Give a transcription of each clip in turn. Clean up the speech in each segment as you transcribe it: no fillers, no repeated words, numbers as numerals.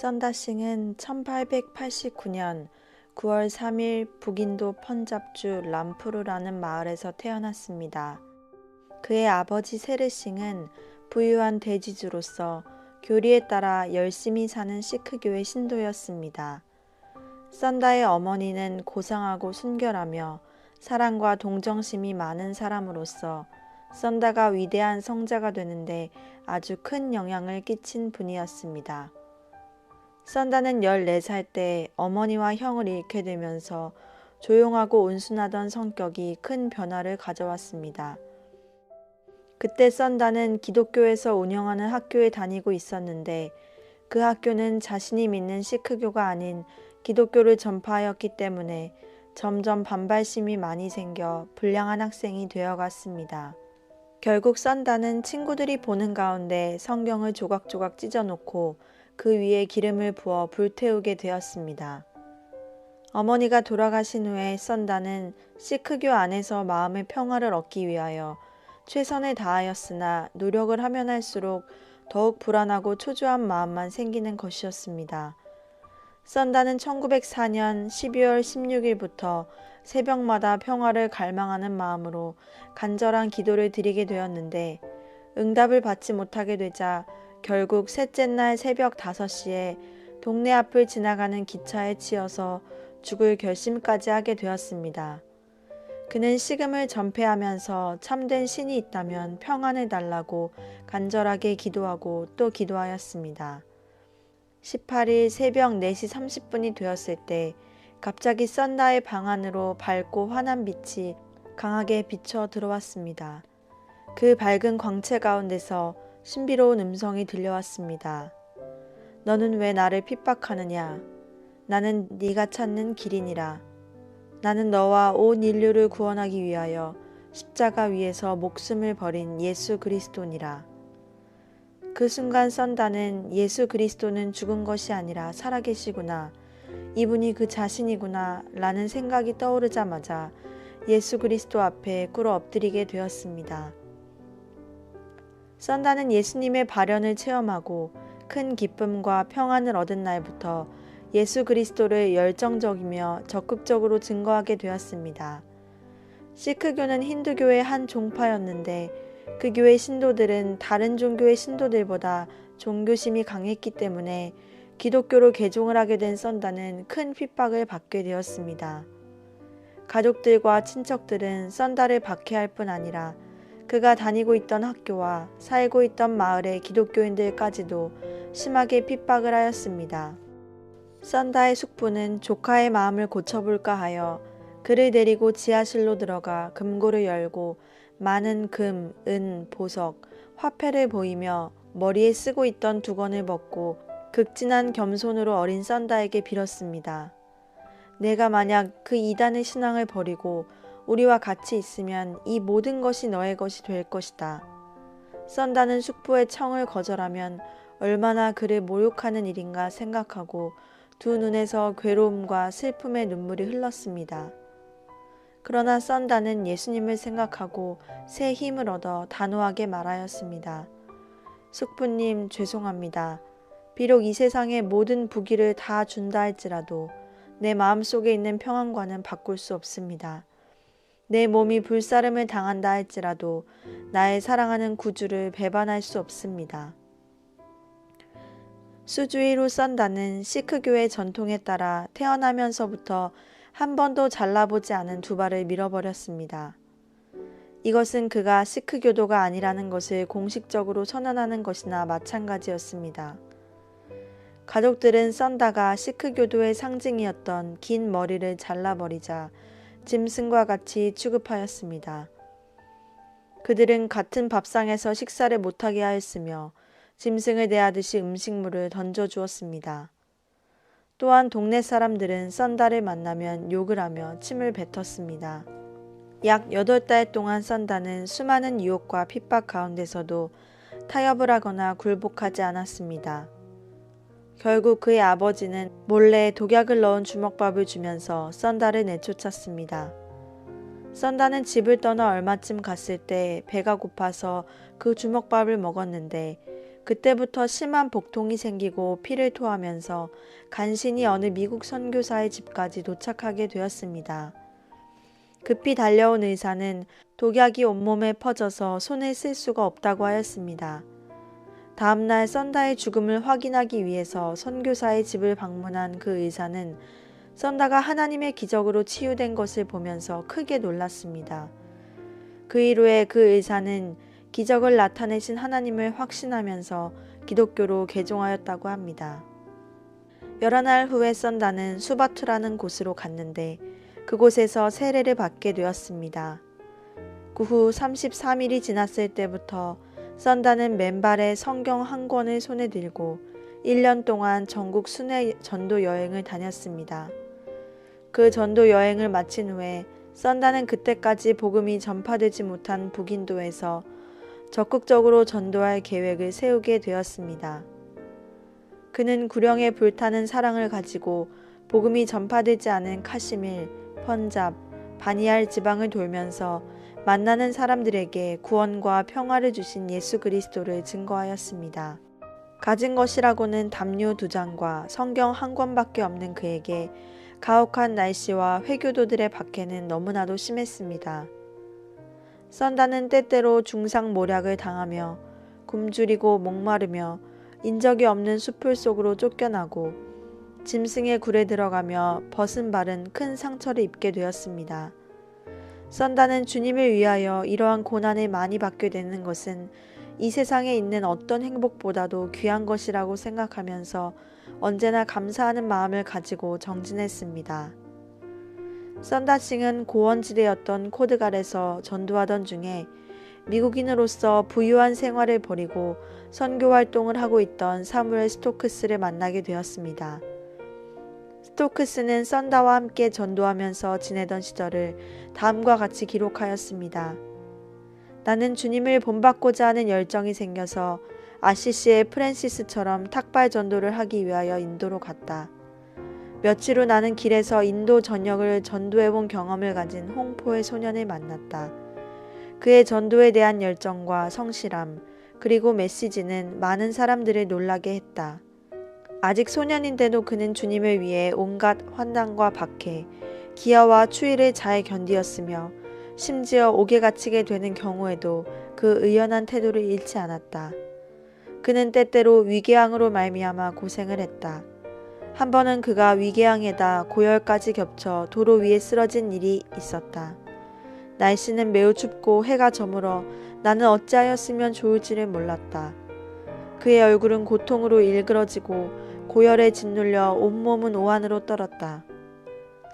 썬다싱은 1889년 9월 3일 북인도 펀잡주 람푸르라는 마을에서 태어났습니다. 그의 아버지 세르싱은 부유한 대지주로서 교리에 따라 열심히 사는 시크교의 신도였습니다. 썬다의 어머니는 고상하고 순결하며 사랑과 동정심이 많은 사람으로서 썬다가 위대한 성자가 되는데 아주 큰 영향을 끼친 분이었습니다. 썬다는 14살 때 어머니와 형을 잃게 되면서 조용하고 온순하던 성격이 큰 변화를 가져왔습니다. 그때 썬다는 기독교에서 운영하는 학교에 다니고 있었는데 그 학교는 자신이 믿는 시크교가 아닌 기독교를 전파하였기 때문에 점점 반발심이 많이 생겨 불량한 학생이 되어갔습니다. 결국 썬다는 친구들이 보는 가운데 성경을 조각조각 찢어놓고 그 위에 기름을 부어 불태우게 되었습니다. 어머니가 돌아가신 후에 썬다는 시크교 안에서 마음의 평화를 얻기 위하여 최선을 다하였으나 노력을 하면 할수록 더욱 불안하고 초조한 마음만 생기는 것이었습니다. 썬다는 1904년 12월 16일부터 새벽마다 평화를 갈망하는 마음으로 간절한 기도를 드리게 되었는데 응답을 받지 못하게 되자 결국 셋째 날 새벽 5시에 동네 앞을 지나가는 기차에 치여서 죽을 결심까지 하게 되었습니다. 그는 식음을 전폐하면서 참된 신이 있다면 평안을 달라고 간절하게 기도하고 또 기도하였습니다. 18일 새벽 4시 30분이 되었을 때 갑자기 썬다의 방 안으로 밝고 환한 빛이 강하게 비쳐 들어왔습니다. 그 밝은 광채 가운데서 신비로운 음성이 들려왔습니다. 너는 왜 나를 핍박하느냐? 나는 네가 찾는 길이니라. 나는 너와 온 인류를 구원하기 위하여 십자가 위에서 목숨을 버린 예수 그리스도니라. 그 순간 썬다는 예수 그리스도는 죽은 것이 아니라 살아계시구나. 이분이 그 자신이구나 라는 생각이 떠오르자마자 예수 그리스도 앞에 꿇어 엎드리게 되었습니다. 썬다는 예수님의 발현을 체험하고 큰 기쁨과 평안을 얻은 날부터 예수 그리스도를 열정적이며 적극적으로 증거하게 되었습니다. 시크교는 힌두교의 한 종파였는데 그 교회 신도들은 다른 종교의 신도들보다 종교심이 강했기 때문에 기독교로 개종을 하게 된 썬다는 큰 핍박을 받게 되었습니다. 가족들과 친척들은 썬다를 박해할 뿐 아니라 그가 다니고 있던 학교와 살고 있던 마을의 기독교인들까지도 심하게 핍박을 하였습니다. 썬다의 숙부는 조카의 마음을 고쳐볼까 하여 그를 데리고 지하실로 들어가 금고를 열고 많은 금, 은, 보석, 화폐를 보이며 머리에 쓰고 있던 두건을 벗고 극진한 겸손으로 어린 썬다에게 빌었습니다. 내가 만약 그 이단의 신앙을 버리고 우리와 같이 있으면 이 모든 것이 너의 것이 될 것이다. 썬다는 숙부의 청을 거절하면 얼마나 그를 모욕하는 일인가 생각하고 두 눈에서 괴로움과 슬픔의 눈물이 흘렀습니다. 그러나 썬다는 예수님을 생각하고 새 힘을 얻어 단호하게 말하였습니다. 숙부님, 죄송합니다. 비록 이 세상의 모든 부귀를 다 준다 할지라도 내 마음속에 있는 평안과는 바꿀 수 없습니다. 내 몸이 불사름을 당한다 할지라도 나의 사랑하는 구주를 배반할 수 없습니다. 수주일 후 썬다는 시크교의 전통에 따라 태어나면서부터 한 번도 잘라보지 않은 두 발을 밀어버렸습니다. 이것은 그가 시크교도가 아니라는 것을 공식적으로 선언하는 것이나 마찬가지였습니다. 가족들은 썬다가 시크교도의 상징이었던 긴 머리를 잘라버리자 짐승과 같이 취급하였습니다. 그들은 같은 밥상에서 식사를 못하게 하였으며 짐승을 대하듯이 음식물을 던져주었습니다. 또한 동네 사람들은 썬다를 만나면 욕을 하며 침을 뱉었습니다. 약 8달 동안 썬다는 수많은 유혹과 핍박 가운데서도 타협을 하거나 굴복하지 않았습니다. 결국 그의 아버지는 몰래 독약을 넣은 주먹밥을 주면서 썬다를 내쫓았습니다. 썬다는 집을 떠나 얼마쯤 갔을 때 배가 고파서 그 주먹밥을 먹었는데 그때부터 심한 복통이 생기고 피를 토하면서 간신히 어느 미국 선교사의 집까지 도착하게 되었습니다. 급히 달려온 의사는 독약이 온몸에 퍼져서 손을 쓸 수가 없다고 하였습니다. 다음날 썬다의 죽음을 확인하기 위해서 선교사의 집을 방문한 그 의사는 썬다가 하나님의 기적으로 치유된 것을 보면서 크게 놀랐습니다. 그 이후에 그 의사는 기적을 나타내신 하나님을 확신하면서 기독교로 개종하였다고 합니다. 여러 날 후에 썬다는 수바투라는 곳으로 갔는데 그곳에서 세례를 받게 되었습니다. 그 후 33일이 지났을 때부터 썬다는 맨발에 성경 한 권을 손에 들고 1년 동안 전국 순회 전도 여행을 다녔습니다. 그 전도 여행을 마친 후에 썬다는 그때까지 복음이 전파되지 못한 북인도에서 적극적으로 전도할 계획을 세우게 되었습니다. 그는 구령에 불타는 사랑을 가지고 복음이 전파되지 않은 카시밀, 펀잡, 바니알 지방을 돌면서 만나는 사람들에게 구원과 평화를 주신 예수 그리스도를 증거하였습니다. 가진 것이라고는 담요 2장과 성경 한 권밖에 없는 그에게 가혹한 날씨와 회교도들의 박해는 너무나도 심했습니다. 썬다는 때때로 중상모략을 당하며 굶주리고 목마르며 인적이 없는 숲을 속으로 쫓겨나고 짐승의 굴에 들어가며 벗은 발은 큰 상처를 입게 되었습니다. 썬다는 주님을 위하여 이러한 고난을 많이 받게 되는 것은 이 세상에 있는 어떤 행복보다도 귀한 것이라고 생각하면서 언제나 감사하는 마음을 가지고 정진했습니다. 썬다싱은 고원지대였던 코드갈에서 전도하던 중에 미국인으로서 부유한 생활을 벌이고 선교 활동을 하고 있던 사무엘 스토크스를 만나게 되었습니다. 스토크스는 썬다와 함께 전도하면서 지내던 시절을 다음과 같이 기록하였습니다. 나는 주님을 본받고자 하는 열정이 생겨서 아시시의 프랜시스처럼 탁발 전도를 하기 위하여 인도로 갔다. 며칠 후 나는 길에서 인도 전역을 전도해본 경험을 가진 홍포의 소년을 만났다. 그의 전도에 대한 열정과 성실함, 그리고 메시지는 많은 사람들을 놀라게 했다. 아직 소년인데도 그는 주님을 위해 온갖 환난과 박해, 기아와 추위를 잘 견디었으며 심지어 옥에 갇히게 되는 경우에도 그 의연한 태도를 잃지 않았다. 그는 때때로 위궤양으로 말미암아 고생을 했다. 한 번은 그가 위궤양에다 고열까지 겹쳐 도로 위에 쓰러진 일이 있었다. 날씨는 매우 춥고 해가 저물어 나는 어찌하였으면 좋을지를 몰랐다. 그의 얼굴은 고통으로 일그러지고 고열에 짓눌려 온몸은 오한으로 떨었다.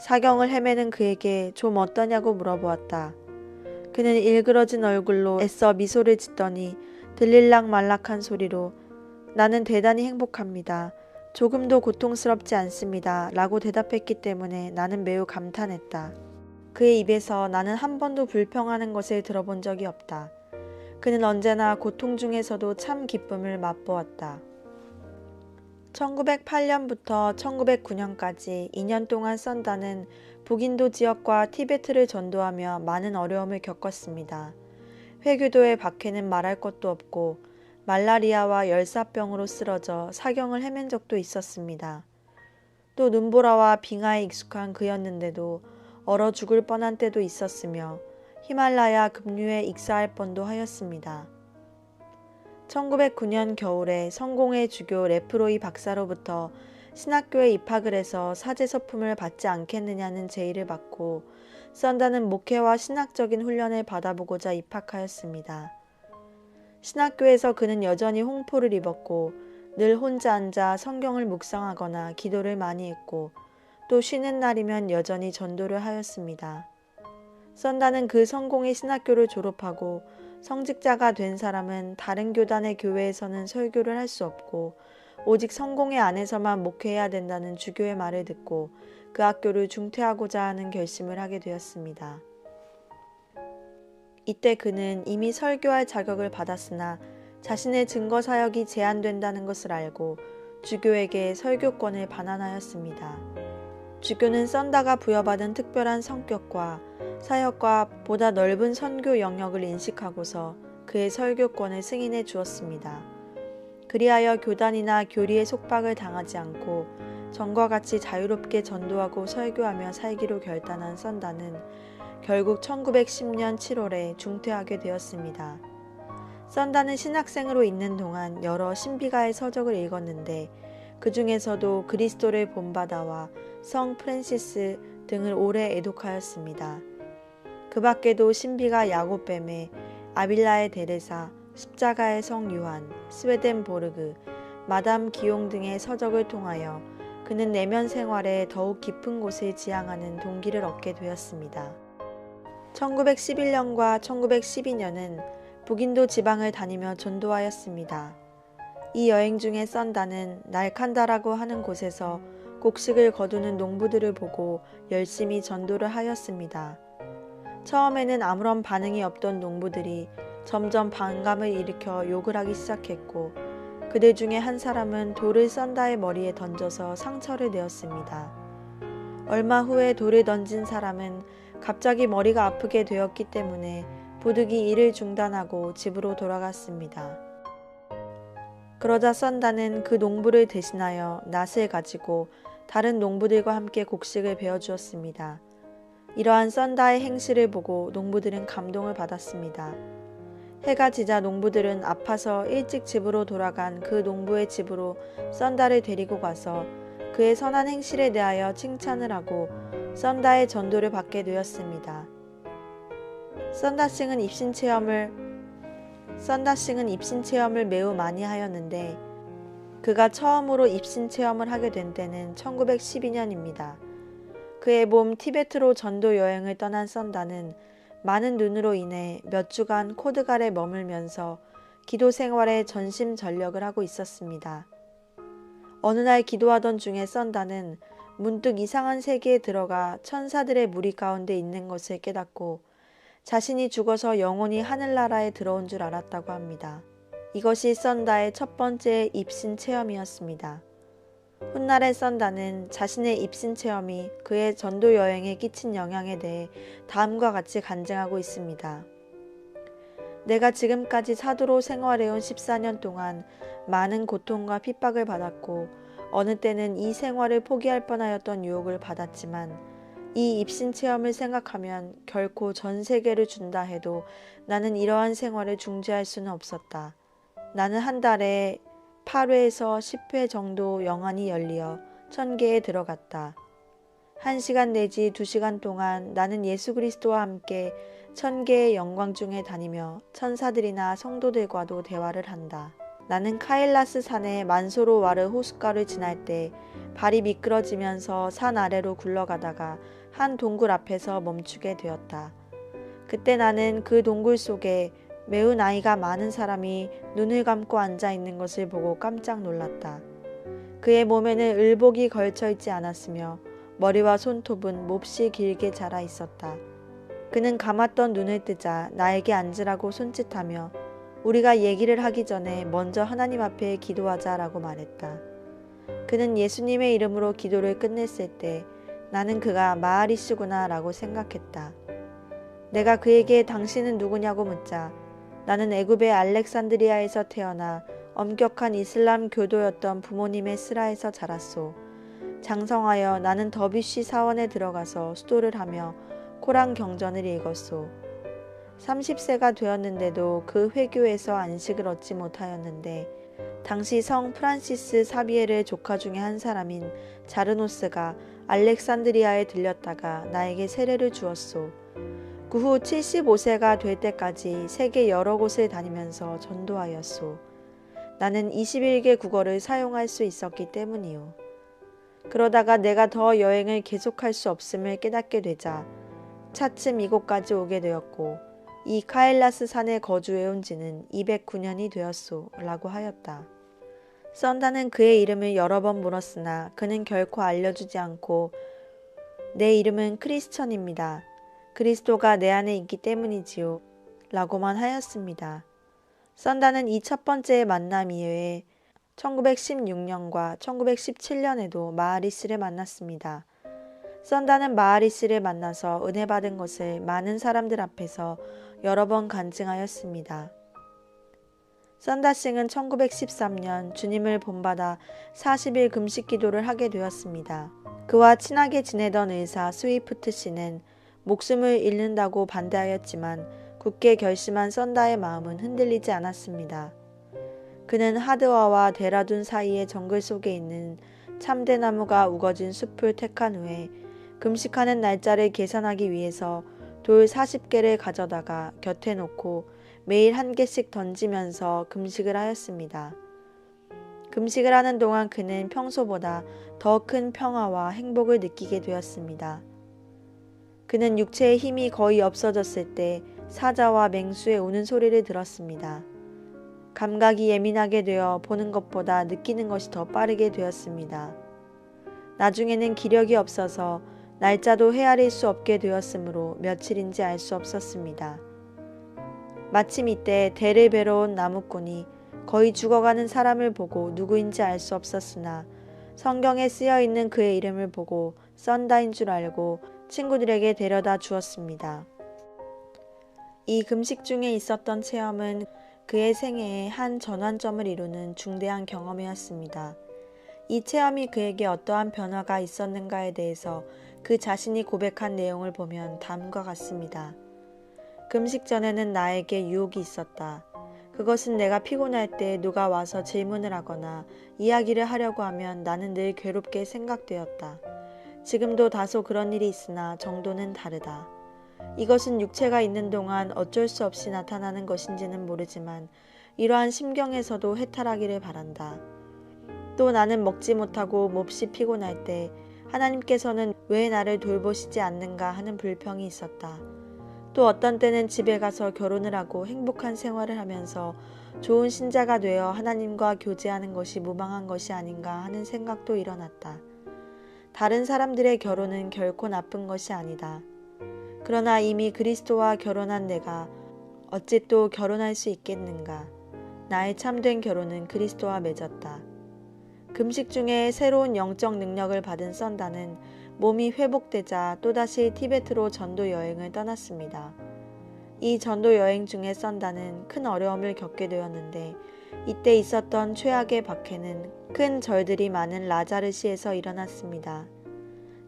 사경을 헤매는 그에게 좀 어떠냐고 물어보았다. 그는 일그러진 얼굴로 애써 미소를 짓더니 들릴락 말락한 소리로 나는 대단히 행복합니다. 조금도 고통스럽지 않습니다. 라고 대답했기 때문에 나는 매우 감탄했다. 그의 입에서 나는 한 번도 불평하는 것을 들어본 적이 없다. 그는 언제나 고통 중에서도 참 기쁨을 맛보았다. 1908년부터 1909년까지 2년 동안 썬다는 북인도 지역과 티베트를 전도하며 많은 어려움을 겪었습니다. 회교도의 박해는 말할 것도 없고 말라리아와 열사병으로 쓰러져 사경을 헤맨 적도 있었습니다. 또 눈보라와 빙하에 익숙한 그였는데도 얼어 죽을 뻔한 때도 있었으며 히말라야 급류에 익사할 뻔도 하였습니다. 1909년 겨울에 성공회 주교 레프로이 박사로부터 신학교에 입학을 해서 사제서품을 받지 않겠느냐는 제의를 받고 썬다는 목회와 신학적인 훈련을 받아보고자 입학하였습니다. 신학교에서 그는 여전히 홍포를 입었고 늘 혼자 앉아 성경을 묵상하거나 기도를 많이 했고 또 쉬는 날이면 여전히 전도를 하였습니다. 썬다는 그 성공의 신학교를 졸업하고 성직자가 된 사람은 다른 교단의 교회에서는 설교를 할 수 없고 오직 성공회 안에서만 목회해야 된다는 주교의 말을 듣고 그 학교를 중퇴하고자 하는 결심을 하게 되었습니다. 이때 그는 이미 설교할 자격을 받았으나 자신의 증거 사역이 제한된다는 것을 알고 주교에게 설교권을 반환하였습니다. 주교는 썬다가 부여받은 특별한 성격과 사역과 보다 넓은 선교 영역을 인식하고서 그의 설교권을 승인해 주었습니다. 그리하여 교단이나 교리의 속박을 당하지 않고 전과 같이 자유롭게 전도하고 설교하며 살기로 결단한 썬다는 결국 1910년 7월에 중퇴하게 되었습니다. 썬다는 신학생으로 있는 동안 여러 신비가의 서적을 읽었는데 그 중에서도 그리스도를 본받아와 성 프랜시스 등을 오래 애독하였습니다. 그 밖에도 신비가 야곱뱀의 아빌라의 데레사, 십자가의 성 요한, 스웨덴보르그, 마담 기용 등의 서적을 통하여 그는 내면 생활에 더욱 깊은 곳을 지향하는 동기를 얻게 되었습니다. 1911년과 1912년은 북인도 지방을 다니며 전도하였습니다. 이 여행 중에 썬다는 날칸다라고 하는 곳에서 곡식을 거두는 농부들을 보고 열심히 전도를 하였습니다. 처음에는 아무런 반응이 없던 농부들이 점점 반감을 일으켜 욕을 하기 시작했고 그들 중에 한 사람은 돌을 썬다의 머리에 던져서 상처를 내었습니다. 얼마 후에 돌을 던진 사람은 갑자기 머리가 아프게 되었기 때문에 부득이 일을 중단하고 집으로 돌아갔습니다. 그러자 썬다는 그 농부를 대신하여 낫을 가지고 다른 농부들과 함께 곡식을 베어주었습니다. 이러한 썬다의 행실을 보고 농부들은 감동을 받았습니다. 해가 지자 농부들은 아파서 일찍 집으로 돌아간 그 농부의 집으로 썬다를 데리고 가서 그의 선한 행실에 대하여 칭찬을 하고 썬다의 전도를 받게 되었습니다. 썬다싱은 입신 체험을 매우 많이 하였는데 그가 처음으로 입신 체험을 하게 된 때는 1912년입니다. 그의 몸 티베트로 전도 여행을 떠난 썬다는 많은 눈으로 인해 몇 주간 코드갈에 머물면서 기도 생활에 전심전력을 하고 있었습니다. 어느 날 기도하던 중에 썬다는 문득 이상한 세계에 들어가 천사들의 무리 가운데 있는 것을 깨닫고 자신이 죽어서 영원히 하늘나라에 들어온 줄 알았다고 합니다. 이것이 썬다의 첫 번째 입신 체험이었습니다. 훗날의 썬다는 자신의 입신 체험이 그의 전도 여행에 끼친 영향에 대해 다음과 같이 간증하고 있습니다. 내가 지금까지 사도로 생활해온 14년 동안 많은 고통과 핍박을 받았고 어느 때는 이 생활을 포기할 뻔하였던 유혹을 받았지만 이 입신 체험을 생각하면 결코 전 세계를 준다 해도 나는 이러한 생활을 중지할 수는 없었다. 나는 한 달에 8회에서 10회 정도 영안이 열리어 1000개에 들어갔다. 1시간 내지 2시간 동안 나는 예수 그리스도와 함께 1000개의 영광 중에 다니며 천사들이나 성도들과도 대화를 한다. 나는 카일라스 산의 만소로와르 호숫가를 지날 때 발이 미끄러지면서 산 아래로 굴러가다가 한 동굴 앞에서 멈추게 되었다. 그때 나는 그 동굴 속에 매우 나이가 많은 사람이 눈을 감고 앉아 있는 것을 보고 깜짝 놀랐다. 그의 몸에는 을복이 걸쳐 있지 않았으며 머리와 손톱은 몹시 길게 자라 있었다. 그는 감았던 눈을 뜨자 나에게 앉으라고 손짓하며 우리가 얘기를 하기 전에 먼저 하나님 앞에 기도하자라고 말했다. 그는 예수님의 이름으로 기도를 끝냈을 때 나는 그가 마아리스구나 라고 생각했다. 내가 그에게 당신은 누구냐고 묻자 나는 애굽의 알렉산드리아에서 태어나 엄격한 이슬람 교도였던 부모님의 스라에서 자랐소. 장성하여 나는 더비쉬 사원에 들어가서 수도를 하며 코란 경전을 읽었소. 30세가 되었는데도 그 회교에서 안식을 얻지 못하였는데 당시 성 프란시스 사비에르 조카 중에 한 사람인 자르노스가 알렉산드리아에 들렸다가 나에게 세례를 주었소. 그 후 75세가 될 때까지 세계 여러 곳을 다니면서 전도하였소. 나는 21개 국어를 사용할 수 있었기 때문이요. 그러다가 내가 더 여행을 계속할 수 없음을 깨닫게 되자 차츰 이곳까지 오게 되었고 이 카일라스 산에 거주해온 지는 209년이 되었소 라고 하였다. 썬다는 그의 이름을 여러 번 물었으나 그는 결코 알려주지 않고 내 이름은 크리스천입니다. 그리스도가 내 안에 있기 때문이지요 라고만 하였습니다. 썬다는 이 첫 번째 만남 이후에 1916년과 1917년에도 마아리스를 만났습니다. 썬다는 마아리스를 만나서 은혜 받은 것을 많은 사람들 앞에서 여러 번 간증하였습니다. 썬다싱은 1913년 주님을 본받아 40일 금식 기도를 하게 되었습니다. 그와 친하게 지내던 의사 스위프트 씨는 목숨을 잃는다고 반대하였지만 굳게 결심한 썬다의 마음은 흔들리지 않았습니다. 그는 하드와와 데라둔 사이의 정글 속에 있는 참대나무가 우거진 숲을 택한 후에 금식하는 날짜를 계산하기 위해서 돌 40개를 가져다가 곁에 놓고 매일 한 개씩 던지면서 금식을 하였습니다. 금식을 하는 동안 그는 평소보다 더 큰 평화와 행복을 느끼게 되었습니다. 그는 육체의 힘이 거의 없어졌을 때 사자와 맹수의 우는 소리를 들었습니다. 감각이 예민하게 되어 보는 것보다 느끼는 것이 더 빠르게 되었습니다. 나중에는 기력이 없어서 날짜도 헤아릴 수 없게 되었으므로 며칠인지 알 수 없었습니다. 마침 이때 대를 베러 온 나무꾼이 거의 죽어가는 사람을 보고 누구인지 알 수 없었으나 성경에 쓰여 있는 그의 이름을 보고 썬다인 줄 알고 친구들에게 데려다 주었습니다. 이 금식 중에 있었던 체험은 그의 생애의 한 전환점을 이루는 중대한 경험이었습니다. 이 체험이 그에게 어떠한 변화가 있었는가에 대해서 그 자신이 고백한 내용을 보면 다음과 같습니다. 금식 전에는 나에게 유혹이 있었다. 그것은 내가 피곤할 때 누가 와서 질문을 하거나 이야기를 하려고 하면 나는 늘 괴롭게 생각되었다. 지금도 다소 그런 일이 있으나 정도는 다르다. 이것은 육체가 있는 동안 어쩔 수 없이 나타나는 것인지는 모르지만 이러한 심경에서도 해탈하기를 바란다. 또 나는 먹지 못하고 몹시 피곤할 때 하나님께서는 왜 나를 돌보시지 않는가 하는 불평이 있었다. 또 어떤 때는 집에 가서 결혼을 하고 행복한 생활을 하면서 좋은 신자가 되어 하나님과 교제하는 것이 무방한 것이 아닌가 하는 생각도 일어났다. 다른 사람들의 결혼은 결코 나쁜 것이 아니다. 그러나 이미 그리스도와 결혼한 내가 어찌 또 결혼할 수 있겠는가. 나의 참된 결혼은 그리스도와 맺었다. 금식 중에 새로운 영적 능력을 받은 썬다는 몸이 회복되자 또다시 티베트로 전도 여행을 떠났습니다. 이 전도 여행 중에 썬다는 큰 어려움을 겪게 되었는데 이때 있었던 최악의 박해는 큰 절들이 많은 라자르시에서 일어났습니다.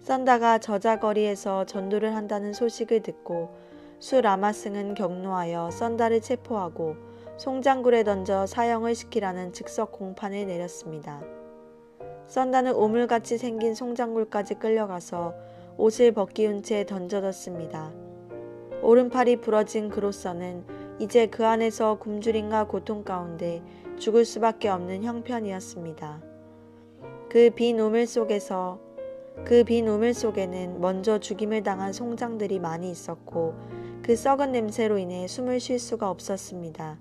썬다가 저자거리에서 전도를 한다는 소식을 듣고 수 라마승은 격노하여 썬다를 체포하고 송장굴에 던져 사형을 시키라는 즉석 공판을 내렸습니다. 썬다는 오물같이 생긴 송장굴까지 끌려가서 옷을 벗기운 채 던져졌습니다. 오른팔이 부러진 그로서는 이제 그 안에서 굶주림과 고통 가운데 죽을 수밖에 없는 형편이었습니다. 그 빈 우물 속에는 먼저 죽임을 당한 송장들이 많이 있었고 그 썩은 냄새로 인해 숨을 쉴 수가 없었습니다.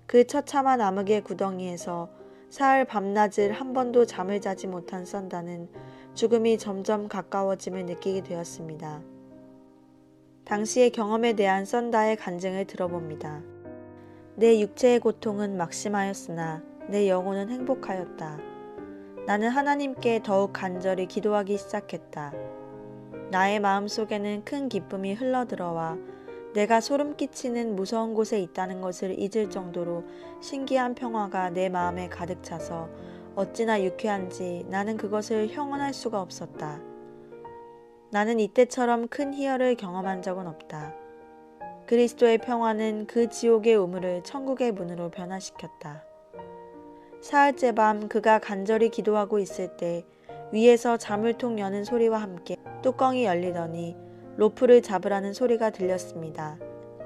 그 처참한 암흑의 구덩이에서 사흘 밤낮을 한 번도 잠을 자지 못한 썬다는 죽음이 점점 가까워짐을 느끼게 되었습니다. 당시의 경험에 대한 썬다의 간증을 들어봅니다. 내 육체의 고통은 막심하였으나 내 영혼은 행복하였다. 나는 하나님께 더욱 간절히 기도하기 시작했다. 나의 마음속에는 큰 기쁨이 흘러들어와 내가 소름 끼치는 무서운 곳에 있다는 것을 잊을 정도로 신기한 평화가 내 마음에 가득 차서 어찌나 유쾌한지 나는 그것을 형언할 수가 없었다. 나는 이때처럼 큰 희열을 경험한 적은 없다. 그리스도의 평화는 그 지옥의 우물을 천국의 문으로 변화시켰다. 사흘째 밤 그가 간절히 기도하고 있을 때 위에서 자물통 여는 소리와 함께 뚜껑이 열리더니 로프를 잡으라는 소리가 들렸습니다.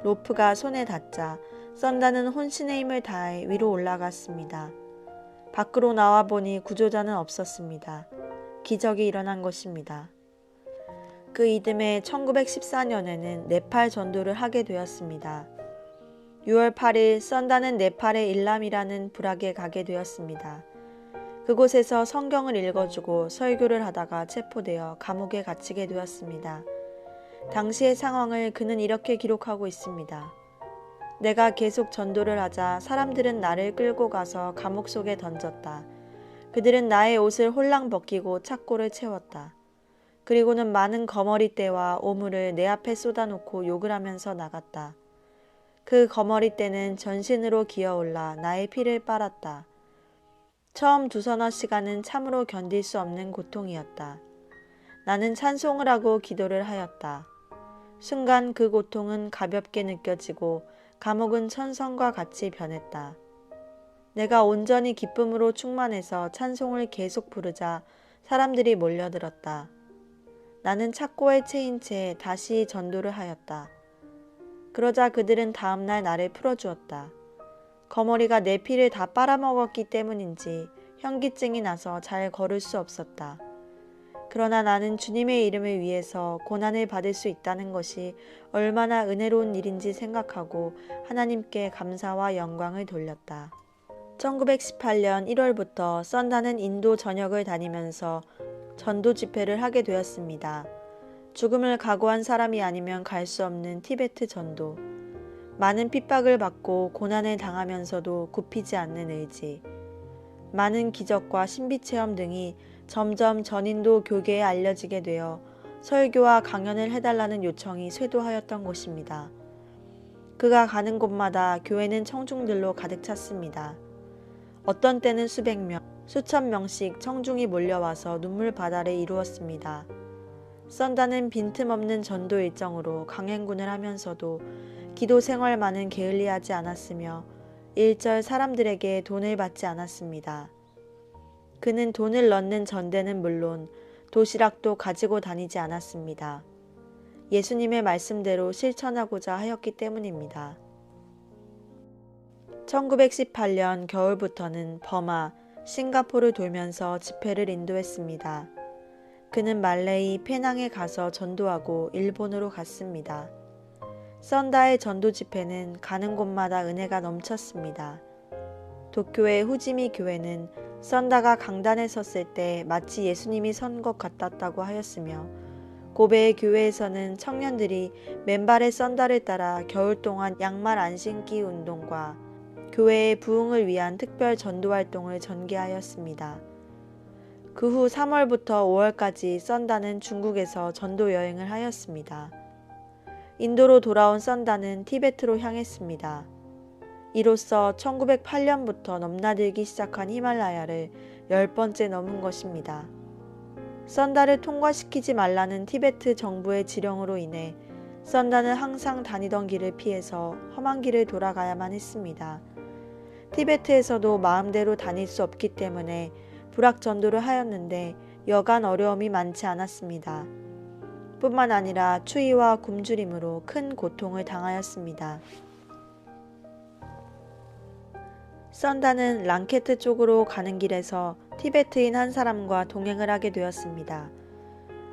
로프가 손에 닿자 썬다는 혼신의 힘을 다해 위로 올라갔습니다. 밖으로 나와 보니 구조자는 없었습니다. 기적이 일어난 것입니다. 그 이듬해 1914년에는 네팔 전도를 하게 되었습니다. 6월 8일 썬다는 네팔의 일람이라는 부락에 가게 되었습니다. 그곳에서 성경을 읽어주고 설교를 하다가 체포되어 감옥에 갇히게 되었습니다. 당시의 상황을 그는 이렇게 기록하고 있습니다. 내가 계속 전도를 하자 사람들은 나를 끌고 가서 감옥 속에 던졌다. 그들은 나의 옷을 홀랑 벗기고 착고를 채웠다. 그리고는 많은 거머리떼와 오물을 내 앞에 쏟아놓고 욕을 하면서 나갔다. 그 거머리 떼는 전신으로 기어올라 나의 피를 빨았다. 처음 두서너 시간은 참으로 견딜 수 없는 고통이었다. 나는 찬송을 하고 기도를 하였다. 순간 그 고통은 가볍게 느껴지고 감옥은 천성과 같이 변했다. 내가 온전히 기쁨으로 충만해서 찬송을 계속 부르자 사람들이 몰려들었다. 나는 착고에 채인 채 다시 전도를 하였다. 그러자 그들은 다음날 나를 풀어주었다. 거머리가 내 피를 다 빨아먹었기 때문인지 현기증이 나서 잘 걸을 수 없었다. 그러나 나는 주님의 이름을 위해서 고난을 받을 수 있다는 것이 얼마나 은혜로운 일인지 생각하고 하나님께 감사와 영광을 돌렸다. 1918년 1월부터 썬다는 인도 전역을 다니면서 전도 집회를 하게 되었습니다. 죽음을 각오한 사람이 아니면 갈 수 없는 티베트 전도. 많은 핍박을 받고 고난을 당하면서도 굽히지 않는 의지. 많은 기적과 신비체험 등이 점점 전인도 교계에 알려지게 되어 설교와 강연을 해달라는 요청이 쇄도하였던 곳입니다. 그가 가는 곳마다 교회는 청중들로 가득 찼습니다. 어떤 때는 수백 명, 수천 명씩 청중이 몰려와서 눈물 바다를 이루었습니다. 썬다는 빈틈없는 전도 일정으로 강행군을 하면서도 기도 생활만은 게을리하지 않았으며 일절 사람들에게 돈을 받지 않았습니다. 그는 돈을 넣는 전대는 물론 도시락도 가지고 다니지 않았습니다. 예수님의 말씀대로 실천하고자 하였기 때문입니다. 1918년 겨울부터는 버마, 싱가포르를 돌면서 집회를 인도했습니다. 그는 말레이, 페낭에 가서 전도하고 일본으로 갔습니다. 썬다의 전도 집회는 가는 곳마다 은혜가 넘쳤습니다. 도쿄의 후지미 교회는 썬다가 강단에 섰을 때 마치 예수님이 선 것 같았다고 하였으며, 고베의 교회에서는 청년들이 맨발의 썬다를 따라 겨울 동안 양말 안 신기 운동과 교회의 부흥을 위한 특별 전도 활동을 전개하였습니다. 그 후 3월부터 5월까지 썬다는 중국에서 전도 여행을 하였습니다. 인도로 돌아온 썬다는 티베트로 향했습니다. 이로써 1908년부터 넘나들기 시작한 히말라야를 10번째 넘은 것입니다. 썬다를 통과시키지 말라는 티베트 정부의 지령으로 인해 썬다는 항상 다니던 길을 피해서 험한 길을 돌아가야만 했습니다. 티베트에서도 마음대로 다닐 수 없기 때문에 불악전도를 하였는데 여간 어려움이 많지 않았습니다. 뿐만 아니라 추위와 굶주림으로 큰 고통을 당하였습니다. 썬다는 랑케트 쪽으로 가는 길에서 티베트인 한 사람과 동행을 하게 되었습니다.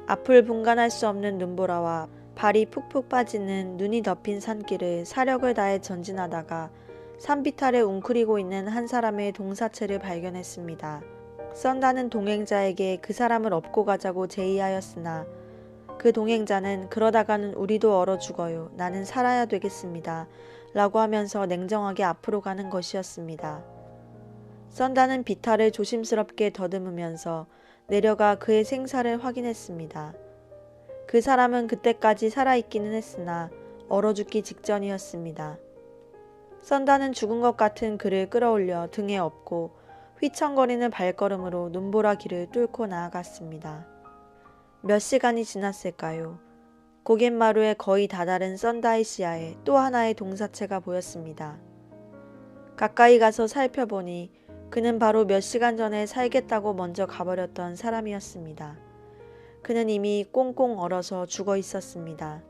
앞을 분간할 수 없는 눈보라와 발이 푹푹 빠지는 눈이 덮인 산길을 사력을 다해 전진하다가 산비탈에 웅크리고 있는 한 사람의 동사체를 발견했습니다. 썬다는 동행자에게 그 사람을 업고 가자고 제의하였으나 그 동행자는 그러다가는 우리도 얼어 죽어요. 나는 살아야 되겠습니다. 라고 하면서 냉정하게 앞으로 가는 것이었습니다. 썬다는 비탈을 조심스럽게 더듬으면서 내려가 그의 생사를 확인했습니다. 그 사람은 그때까지 살아있기는 했으나 얼어 죽기 직전이었습니다. 썬다는 죽은 것 같은 그를 끌어올려 등에 업고 휘청거리는 발걸음으로 눈보라 길을 뚫고 나아갔습니다. 몇 시간이 지났을까요? 고갯마루에 거의 다다른 썬다의 시야에 또 하나의 동사체가 보였습니다. 가까이 가서 살펴보니 그는 바로 몇 시간 전에 살겠다고 먼저 가버렸던 사람이었습니다. 그는 이미 꽁꽁 얼어서 죽어 있었습니다.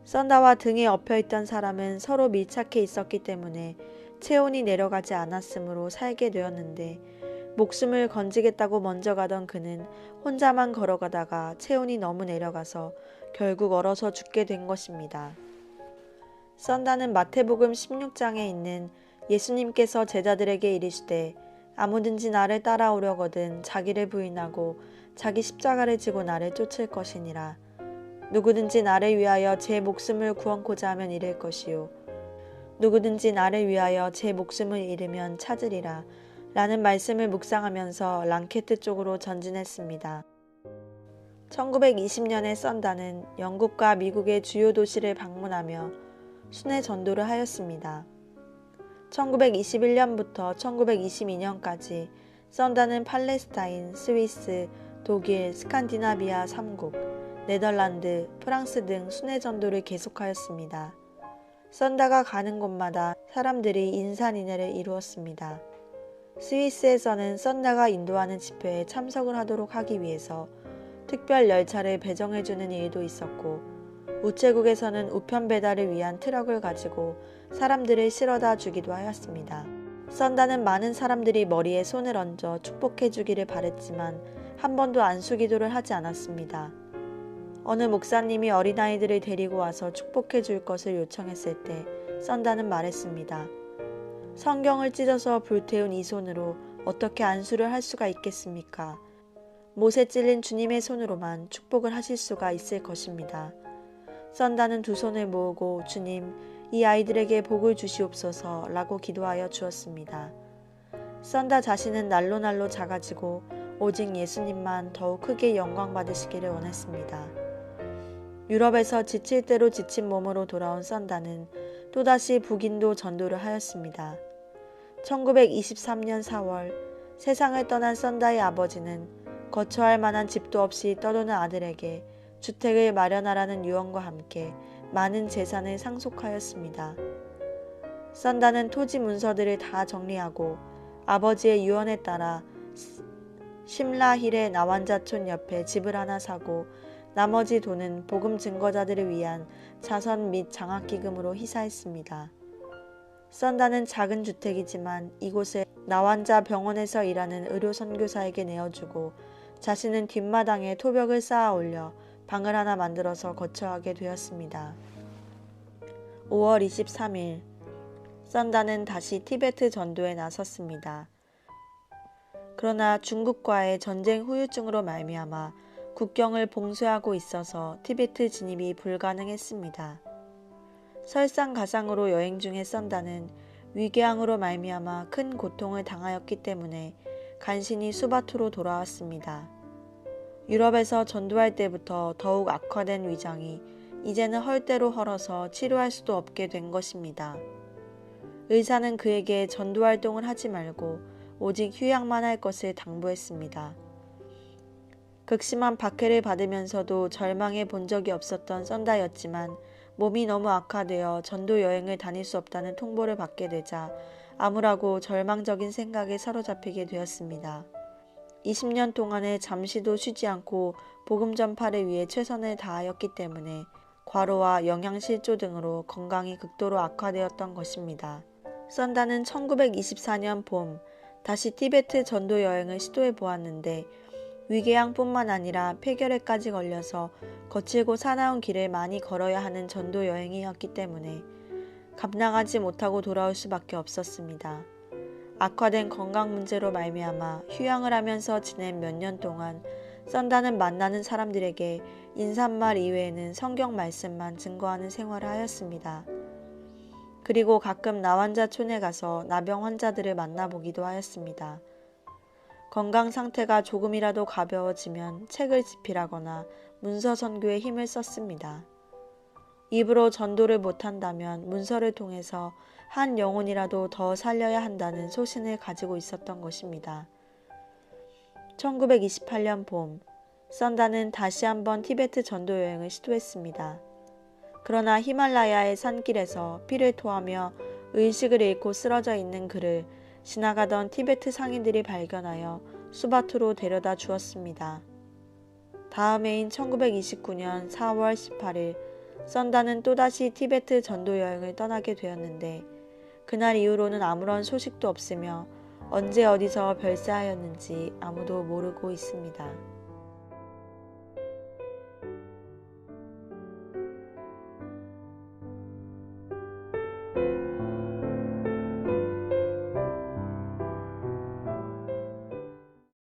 썬다와 등에 엎여있던 사람은 서로 밀착해 있었기 때문에 체온이 내려가지 않았으므로 살게 되었는데, 목숨을 건지겠다고 먼저 가던 그는 혼자만 걸어가다가 체온이 너무 내려가서 결국 얼어서 죽게 된 것입니다. 썬다는 마태복음 16장에 있는 예수님께서 제자들에게 이르시되 아무든지 나를 따라오려거든 자기를 부인하고 자기 십자가를 지고 나를 쫓을 것이니라. 누구든지 나를 위하여 제 목숨을 구원코자 하면 잃을 것이요 누구든지 나를 위하여 제 목숨을 잃으면 찾으리라 라는 말씀을 묵상하면서 랑케트 쪽으로 전진했습니다. 1920년에 썬다는 영국과 미국의 주요 도시를 방문하며 순회 전도를 하였습니다. 1921년부터 1922년까지 썬다는 팔레스타인, 스위스, 독일, 스칸디나비아 3국, 네덜란드, 프랑스 등 순회 전도를 계속하였습니다. 썬다가 가는 곳마다 사람들이 인산인해를 이루었습니다. 스위스에서는 썬다가 인도하는 집회에 참석을 하도록 하기 위해서 특별 열차를 배정해주는 일도 있었고, 우체국에서는 우편 배달을 위한 트럭을 가지고 사람들을 실어다 주기도 하였습니다. 썬다는 많은 사람들이 머리에 손을 얹어 축복해주기를 바랬지만 한 번도 안수기도를 하지 않았습니다. 어느 목사님이 어린아이들을 데리고 와서 축복해 줄 것을 요청했을 때 썬다는 말했습니다. 성경을 찢어서 불태운 이 손으로 어떻게 안수를 할 수가 있겠습니까? 못에 찔린 주님의 손으로만 축복을 하실 수가 있을 것입니다. 썬다는 두 손을 모으고 주님, 이 아이들에게 복을 주시옵소서 라고 기도하여 주었습니다. 썬다 자신은 날로 작아지고 오직 예수님만 더욱 크게 영광 받으시기를 원했습니다. 유럽에서 지칠 대로 지친 몸으로 돌아온 썬다는 또다시 북인도 전도를 하였습니다. 1923년 4월 세상을 떠난 썬다의 아버지는 거처할 만한 집도 없이 떠도는 아들에게 주택을 마련하라는 유언과 함께 많은 재산을 상속하였습니다. 썬다는 토지 문서들을 다 정리하고 아버지의 유언에 따라 심라힐의 나완자촌 옆에 집을 하나 사고 나머지 돈은 복음 증거자들을 위한 자선 및 장학기금으로 희사했습니다. 썬다는 작은 주택이지만 이곳에 나완자 병원에서 일하는 의료선교사에게 내어주고 자신은 뒷마당에 토벽을 쌓아 올려 방을 하나 만들어서 거처하게 되었습니다. 5월 23일 썬다는 다시 티베트 전도에 나섰습니다. 그러나 중국과의 전쟁 후유증으로 말미암아 국경을 봉쇄하고 있어서 티베트 진입이 불가능했습니다. 설상가상으로 여행 중에 썬다는 위궤양으로 말미암아 큰 고통을 당하였기 때문에 간신히 수바투로 돌아왔습니다. 유럽에서 전도할 때부터 더욱 악화된 위장이 이제는 헐대로 헐어서 치료할 수도 없게 된 것입니다. 의사는 그에게 전도 활동을 하지 말고 오직 휴양만 할 것을 당부했습니다. 극심한 박해를 받으면서도 절망해 본 적이 없었던 썬다였지만 몸이 너무 악화되어 전도 여행을 다닐 수 없다는 통보를 받게 되자 암울하고 절망적인 생각에 사로잡히게 되었습니다. 20년 동안에 잠시도 쉬지 않고 복음 전파를 위해 최선을 다하였기 때문에 과로와 영양실조 등으로 건강이 극도로 악화되었던 것입니다. 썬다는 1924년 봄 다시 티베트 전도 여행을 시도해 보았는데 위궤양뿐만 아니라 폐결핵까지 걸려서 거칠고 사나운 길을 많이 걸어야 하는 전도 여행이었기 때문에 감당하지 못하고 돌아올 수밖에 없었습니다. 악화된 건강 문제로 말미암아 휴양을 하면서 지낸 몇 년 동안 썬다는 만나는 사람들에게 인사말 이외에는 성경 말씀만 증거하는 생활을 하였습니다. 그리고 가끔 나환자촌에 가서 나병 환자들을 만나보기도 하였습니다. 건강 상태가 조금이라도 가벼워지면 책을 집필하거나 문서 선교에 힘을 썼습니다. 입으로 전도를 못한다면 문서를 통해서 한 영혼이라도 더 살려야 한다는 소신을 가지고 있었던 것입니다. 1928년 봄, 썬다는 다시 한번 티베트 전도 여행을 시도했습니다. 그러나 히말라야의 산길에서 피를 토하며 의식을 잃고 쓰러져 있는 그를 지나가던 티베트 상인들이 발견하여 수바투로 데려다 주었습니다. 다음 해인 1929년 4월 18일, 썬다는 또다시 티베트 전도 여행을 떠나게 되었는데 그날 이후로는 아무런 소식도 없으며 언제 어디서 별세하였는지 아무도 모르고 있습니다.